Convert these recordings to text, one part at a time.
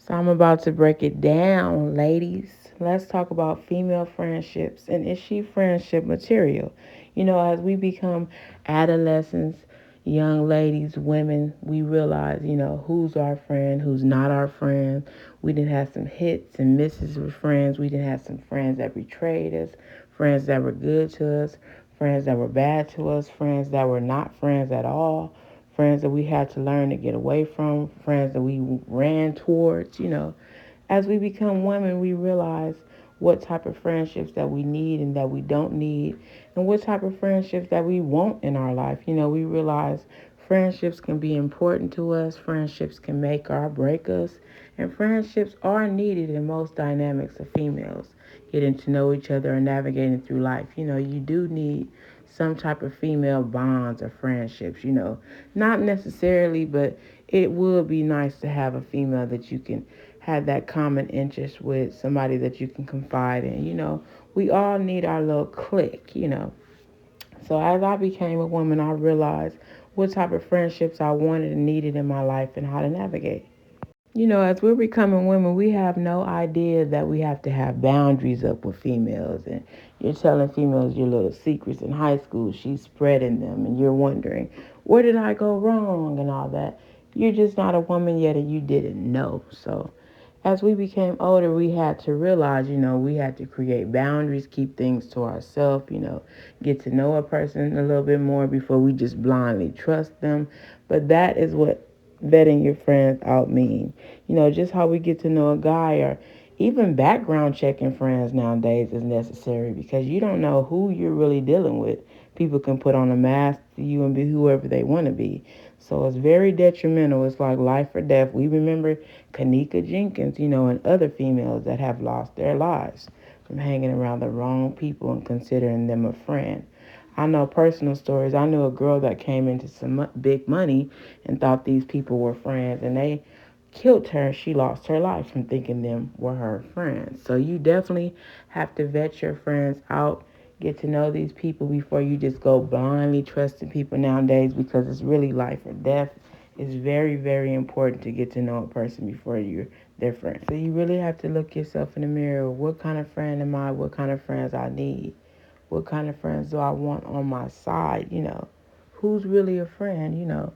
So I'm about to break it down, ladies. Let's talk about female friendships and is she friendship material? As we become adolescents, young ladies, women, we realize, who's our friend, who's not our friend. We didn't have some hits and misses with friends. We didn't have some friends that betrayed us, friends that were good to us, friends that were bad to us, friends that were not friends at all, friends that we had to learn to get away from, friends that we ran towards. As we become women, we realize what type of friendships that we need and that we don't need, and what type of friendships that we want in our life. We realize friendships can be important to us, friendships can make or break us, and friendships are needed in most dynamics of females. Getting to know each other and navigating through life. You do need some type of female bonds or friendships. Not necessarily, but it would be nice to have a female that you can have that common interest with, somebody that you can confide in. We all need our little clique. So as I became a woman, I realized what type of friendships I wanted and needed in my life and how to navigate. As we're becoming women, we have no idea that we have to have boundaries up with females. And you're telling females your little secrets in high school. She's spreading them, and you're wondering, where did I go wrong and all that. You're just not a woman yet, and you didn't know. So, as we became older, we had to realize, we had to create boundaries, keep things to ourselves, get to know a person a little bit more before we just blindly trust them. But that is what vetting your friends out mean. Just how we get to know a guy or even background checking friends nowadays is necessary because you don't know who you're really dealing with. People can put on a mask to you and be whoever they want to be. So it's very detrimental. It's like life or death. We remember Kanika Jenkins, and other females that have lost their lives from hanging around the wrong people and considering them a friend. I know personal stories. I knew a girl that came into some big money and thought these people were friends, and they killed her. She lost her life from thinking them were her friends. So you definitely have to vet your friends out, get to know these people before you just go blindly trusting people nowadays because it's really life or death. It's very, very important to get to know a person before you're their friend. So you really have to look yourself in the mirror. What kind of friend am I? What kind of friends I need? What kind of friends do I want on my side? Who's really a friend?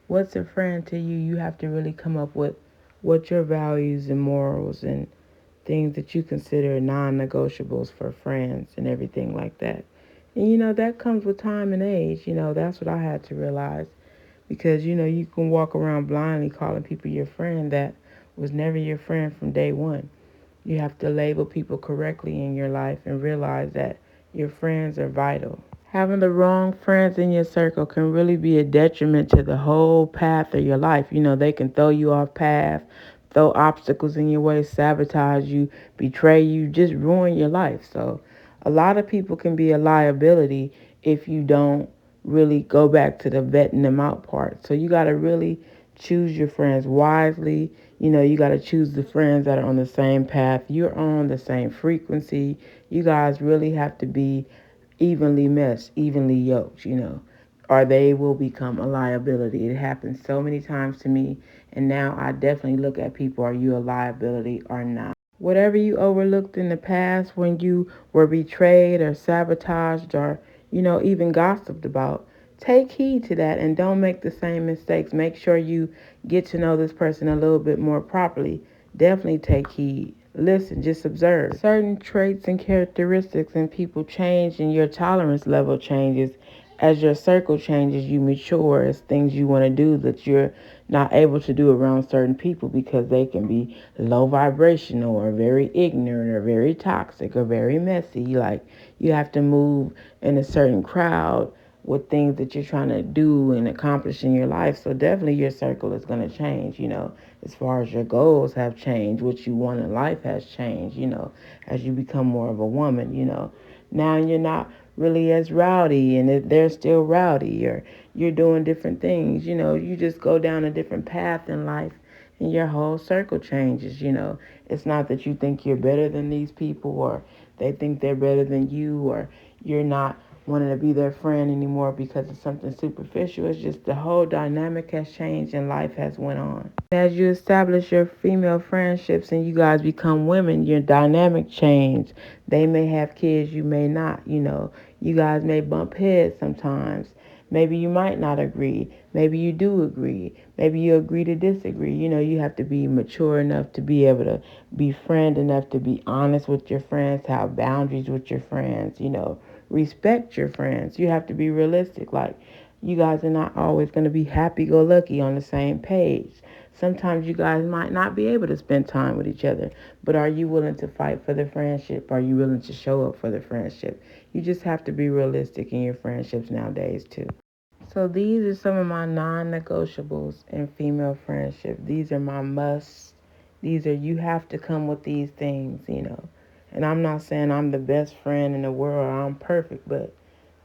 What's a friend to you? You have to really come up with what your values and morals and things that you consider non-negotiables for friends and everything like that. And that comes with time and age. That's what I had to realize because you can walk around blindly calling people your friend that was never your friend from day one. You have to label people correctly in your life and realize that your friends are vital. Having the wrong friends in your circle can really be a detriment to the whole path of your life. They can throw you off path, throw obstacles in your way, sabotage you, betray you, just ruin your life. So a lot of people can be a liability if you don't really go back to the vetting them out part. So you got to really choose your friends wisely. You got to choose the friends that are on the same path. You're on the same frequency. You guys really have to be evenly meshed, evenly yoked, or they will become a liability. It happens so many times to me, and now I definitely look at people, are you a liability or not? Whatever you overlooked in the past when you were betrayed or sabotaged or, even gossiped about, take heed to that and don't make the same mistakes. Make sure you get to know this person a little bit more properly. Definitely take heed. Listen, just observe. Certain traits and characteristics in people change and your tolerance level changes as your circle changes, you mature, as things you want to do that you're not able to do around certain people because they can be low vibrational or very ignorant or very toxic or very messy. Like you have to move in a certain crowd with things that you're trying to do and accomplish in your life. So definitely your circle is going to change, as far as your goals have changed, what you want in life has changed, as you become more of a woman. Now you're not really as rowdy and they're still rowdy or you're doing different things, you just go down a different path in life and your whole circle changes. It's not that you think you're better than these people or they think they're better than you or you're not wanting to be their friend anymore because of something superficial. It's just the whole dynamic has changed and life has went on. As you establish your female friendships and you guys become women, your dynamic change. They may have kids, you may not. You guys may bump heads sometimes. Maybe you might not agree. Maybe you do agree. Maybe you agree to disagree. You have to be mature enough to be able to be friend enough to be honest with your friends, have boundaries with your friends, respect your friends. You have to be realistic. Like, you guys are not always going to be happy go lucky on the same page. Sometimes you guys might not be able to spend time with each other, but are you willing to fight for the friendship? Are you willing to show up for the friendship? You just have to be realistic in your friendships nowadays, too. So these are some of my non-negotiables in female friendship. These are my musts. These are, you have to come with these things. And I'm not saying I'm the best friend in the world or I'm perfect, but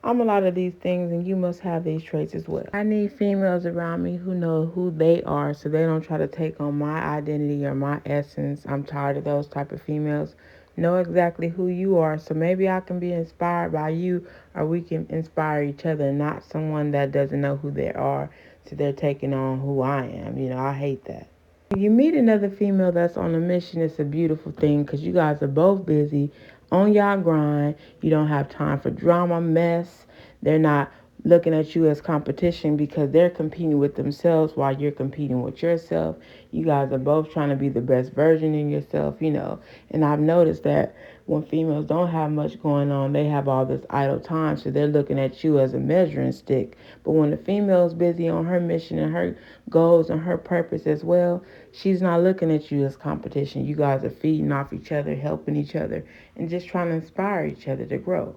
I'm a lot of these things and you must have these traits as well. I need females around me who know who they are so they don't try to take on my identity or my essence. I'm tired of those type of females. Know exactly who you are so maybe I can be inspired by you or we can inspire each other, not someone that doesn't know who they are so they're taking on who I am. I hate that. When you meet another female that's on a mission, it's a beautiful thing because you guys are both busy on y'all grind. You don't have time for drama, mess. They're not looking at you as competition because they're competing with themselves while you're competing with yourself. You guys are both trying to be the best version in yourself. And I've noticed that when females don't have much going on, they have all this idle time, so they're looking at you as a measuring stick. But when the female's busy on her mission and her goals and her purpose as well, she's not looking at you as competition. You guys are feeding off each other, helping each other, and just trying to inspire each other to grow.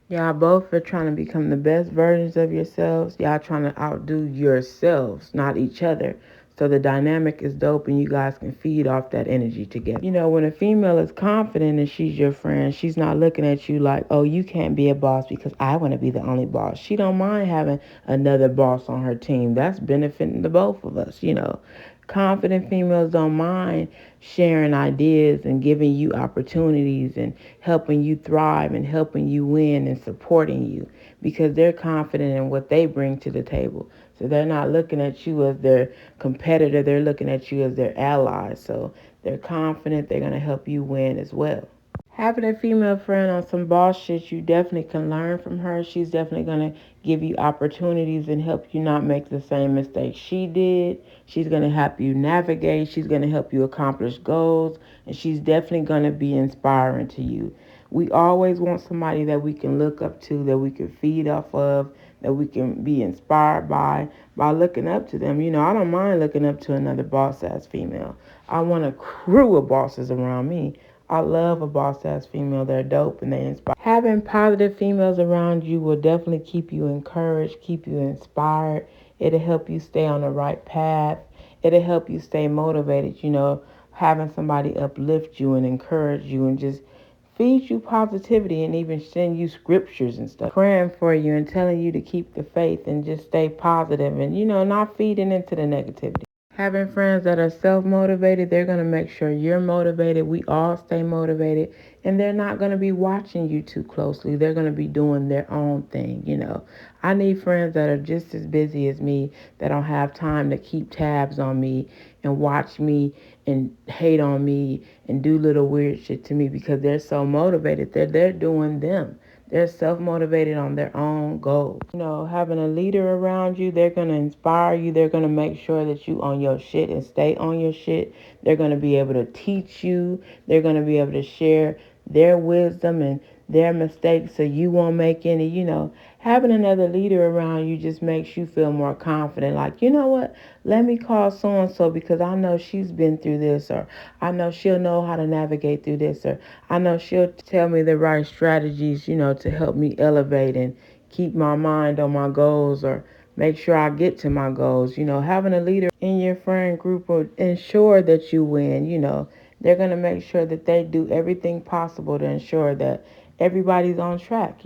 Y'all both are trying to become the best versions of yourselves. Y'all trying to outdo yourselves, not each other. So the dynamic is dope and you guys can feed off that energy together. When a female is confident and she's your friend, she's not looking at you like, oh, you can't be a boss because I want to be the only boss. She don't mind having another boss on her team. That's benefiting the both of us. Confident females don't mind sharing ideas and giving you opportunities and helping you thrive and helping you win and supporting you because they're confident in what they bring to the table. So they're not looking at you as their competitor, they're looking at you as their ally. So they're confident they're going to help you win as well. Having a female friend on some boss shit, you definitely can learn from her. She's definitely going to give you opportunities and help you not make the same mistakes she did. She's going to help you navigate. She's going to help you accomplish goals. And she's definitely going to be inspiring to you. We always want somebody that we can look up to, that we can feed off of, that we can be inspired by looking up to them. I don't mind looking up to another boss-ass female. I want a crew of bosses around me. I love a boss-ass female. They're dope and they inspire. Having positive females around you will definitely keep you encouraged, keep you inspired. It'll help you stay on the right path. It'll help you stay motivated. Having somebody uplift you and encourage you and just feed you positivity and even send you scriptures and stuff, praying for you and telling you to keep the faith and just stay positive and, not feeding into the negativity. Having friends that are self-motivated, they're going to make sure you're motivated. We all stay motivated. And they're not going to be watching you too closely. They're going to be doing their own thing. I need friends that are just as busy as me, that don't have time to keep tabs on me and watch me and hate on me and do little weird shit to me because they're so motivated. They're doing them. They're self-motivated on their own goals. Having a leader around you, they're going to inspire you. They're going to make sure that you on your shit and stay on your shit. They're going to be able to teach you. They're going to be able to share their wisdom and their mistakes so you won't make any. Having another leader around you just makes you feel more confident. Like, you know what? Let me call so-and-so because I know she's been through this, or I know she'll know how to navigate through this, or I know she'll tell me the right strategies, to help me elevate and keep my mind on my goals or make sure I get to my goals. Having a leader in your friend group will ensure that you win. They're going to make sure that they do everything possible to ensure that everybody's on track.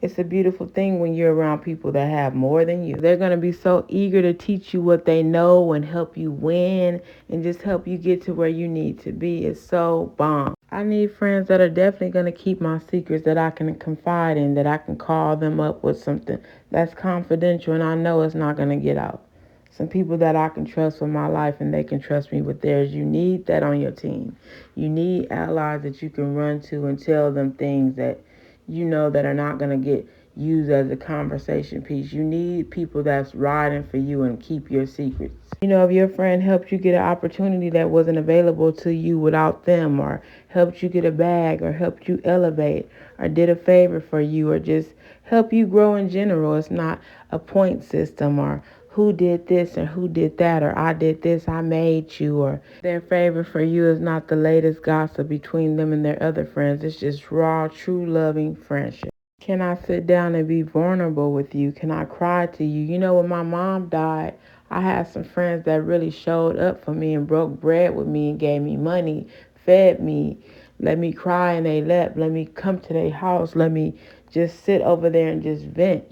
It's a beautiful thing when you're around people that have more than you. They're going to be so eager to teach you what they know and help you win and just help you get to where you need to be. It's so bomb. I need friends that are definitely going to keep my secrets, that I can confide in, that I can call them up with something that's confidential and I know it's not going to get out. Some people that I can trust with my life and they can trust me with theirs. You need that on your team. You need allies that you can run to and tell them things that you know that are not going to get used as a conversation piece. You need people that's riding for you and keep your secrets. If your friend helped you get an opportunity that wasn't available to you without them, or helped you get a bag, or helped you elevate, or did a favor for you, or just help you grow in general. It's not a point system or who did this or who did that, or I did this, I made you, or their favor for you is not the latest gossip between them and their other friends. It's just raw, true, loving friendship. Can I sit down and be vulnerable with you? Can I cry to you? When my mom died, I had some friends that really showed up for me and broke bread with me and gave me money, fed me, let me cry and they let me come to their house, let me just sit over there and just vent.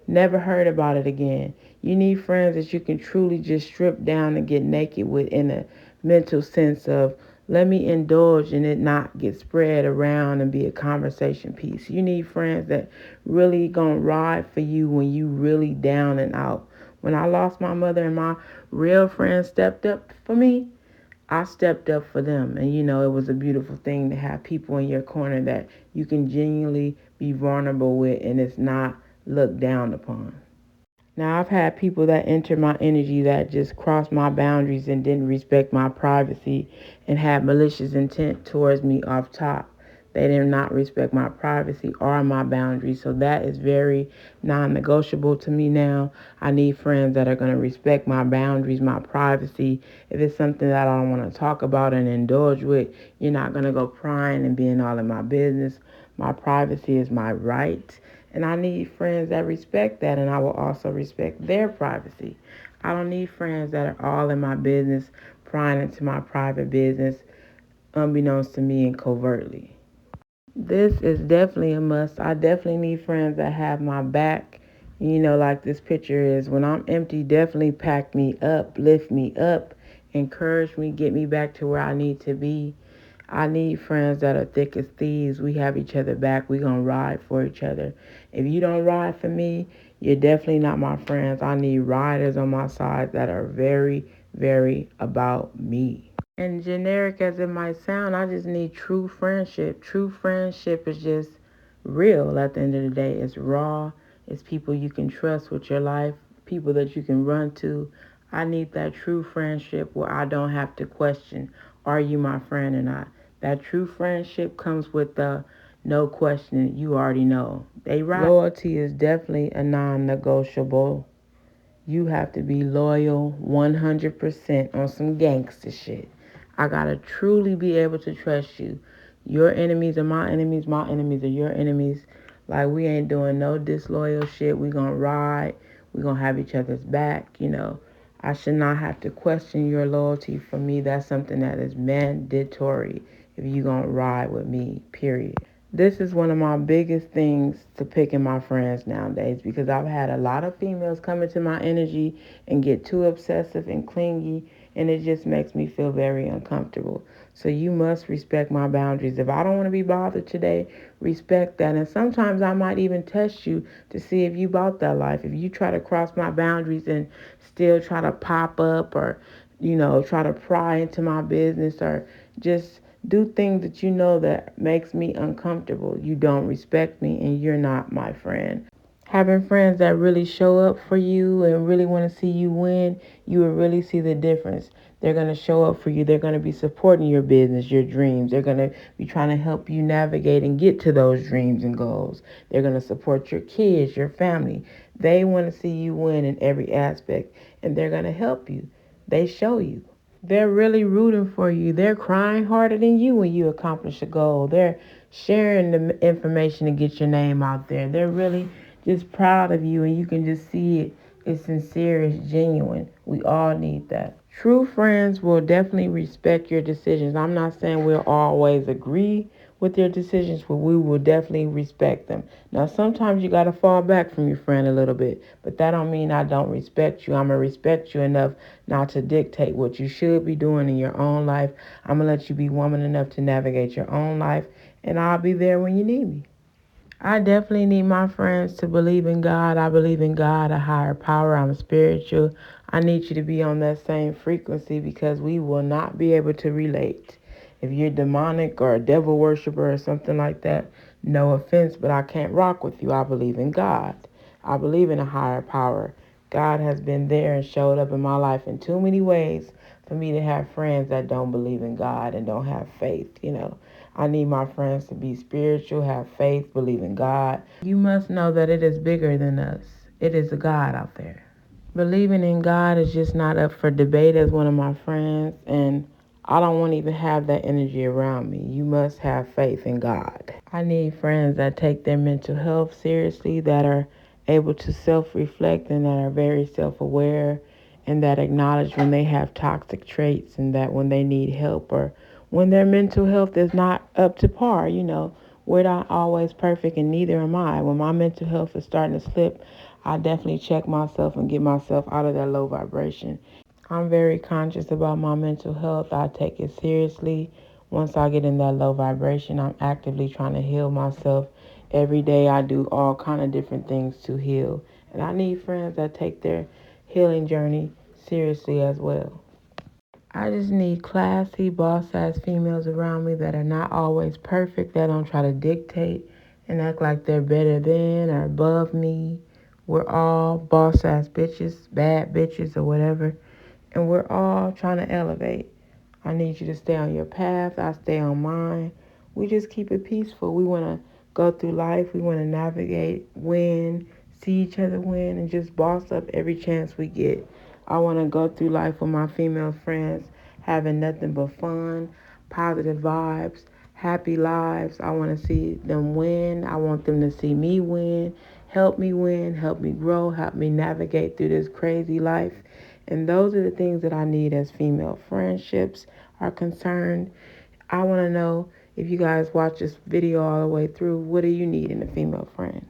Never heard about it again. You need friends that you can truly just strip down and get naked with, in a mental sense of, let me indulge and it not get spread around and be a conversation piece. You need friends that really gonna ride for you when you really down and out. When I lost my mother and my real friends stepped up for me, I stepped up for them. And it was a beautiful thing to have people in your corner that you can genuinely be vulnerable with and it's not looked down upon. Now, I've had people that entered my energy that just crossed my boundaries and didn't respect my privacy and had malicious intent towards me off top. They did not respect my privacy or my boundaries. So that is very non negotiable to me now. I need friends that are going to respect my boundaries, my privacy. If it's something that I don't want to talk about and indulge with, you're not going to go prying and being all in my business. My privacy is my right. And I need friends that respect that, and I will also respect their privacy. I don't need friends that are all in my business, prying into my private business, unbeknownst to me and covertly. This is definitely a must. I definitely need friends that have my back. Like this picture is, when I'm empty, definitely pack me up, lift me up, encourage me, get me back to where I need to be. I need friends that are thick as thieves. We have each other back. We gonna ride for each other. If you don't ride for me, you're definitely not my friends. I need riders on my side that are very, very about me. And generic as it might sound, I just need true friendship. True friendship is just real at the end of the day. It's raw. It's people you can trust with your life, people that you can run to. I need that true friendship where I don't have to question, are you my friend or not? That true friendship comes with the no question, you already know. They right. Loyalty is definitely a non-negotiable. You have to be loyal 100% on some gangster shit. I gotta truly be able to trust you. Your enemies are my enemies are your enemies. Like, we ain't doing no disloyal shit. We gonna ride. We gonna have each other's back. I should not have to question your loyalty. For me, that's something that is mandatory if you gonna ride with me, period. This is one of my biggest things to picking my friends nowadays, because I've had a lot of females come into my energy and get too obsessive and clingy, and it just makes me feel very uncomfortable. So you must respect my boundaries. If I don't want to be bothered today, respect that. And sometimes I might even test you to see if you bought that life. If you try to cross my boundaries and still try to pop up, or try to pry into my business, or just do things that you know that makes me uncomfortable, you don't respect me and you're not my friend. Having friends that really show up for you and really want to see you win, you will really see the difference. They're going to show up for you. They're going to be supporting your business, your dreams. They're going to be trying to help you navigate and get to those dreams and goals. They're going to support your kids, your family. They want to see you win in every aspect, and they're going to help you. They show you. They're really rooting for you. They're crying harder than you when you accomplish a goal. They're sharing the information to get your name out there. They're really just proud of you, and you can just see it. It's sincere, it's genuine. We all need that. True friends will definitely respect your decisions. I'm not saying we'll always agree with their decisions, but we will definitely respect them. Now, sometimes you got to fall back from your friend a little bit, but that don't mean I don't respect you. I'm going to respect you enough not to dictate what you should be doing in your own life. I'm going to let you be woman enough to navigate your own life, and I'll be there when you need me. I definitely need my friends to believe in God. I believe in God, a higher power. I'm spiritual. I need you to be on that same frequency because we will not be able to relate. If you're demonic or a devil worshiper or something like that, no offense, but I can't rock with you. I believe in God. I believe in a higher power. God has been there and showed up in my life in too many ways for me to have friends that don't believe in God and don't have faith. I need my friends to be spiritual, have faith, believe in God. You must know that it is bigger than us. It is a God out there. Believing in God is just not up for debate as one of my friends, and I don't want to even have that energy around me. You must have faith in God. I need friends that take their mental health seriously, that are able to self-reflect and that are very self-aware and that acknowledge when they have toxic traits and that when they need help or when their mental health is not up to par. We're not always perfect and neither am I. When my mental health is starting to slip, I definitely check myself and get myself out of that low vibration. I'm very conscious about my mental health. I take it seriously. Once I get in that low vibration, I'm actively trying to heal myself. Every day I do all kind of different things to heal. And I need friends that take their healing journey seriously as well. I just need classy, boss-ass females around me that are not always perfect, that don't try to dictate and act like they're better than or above me. We're all boss-ass bitches, bad bitches, or whatever, and we're all trying to elevate. I need you to stay on your path. I stay on mine. We just keep it peaceful. We want to go through life. We want to navigate, win, see each other win, and just boss up every chance we get. I want to go through life with my female friends, having nothing but fun, positive vibes, happy lives. I want to see them win. I want them to see me win, help me grow, help me navigate through this crazy life. And those are the things that I need as female friendships are concerned. I want to know if you guys watch this video all the way through, what do you need in a female friend?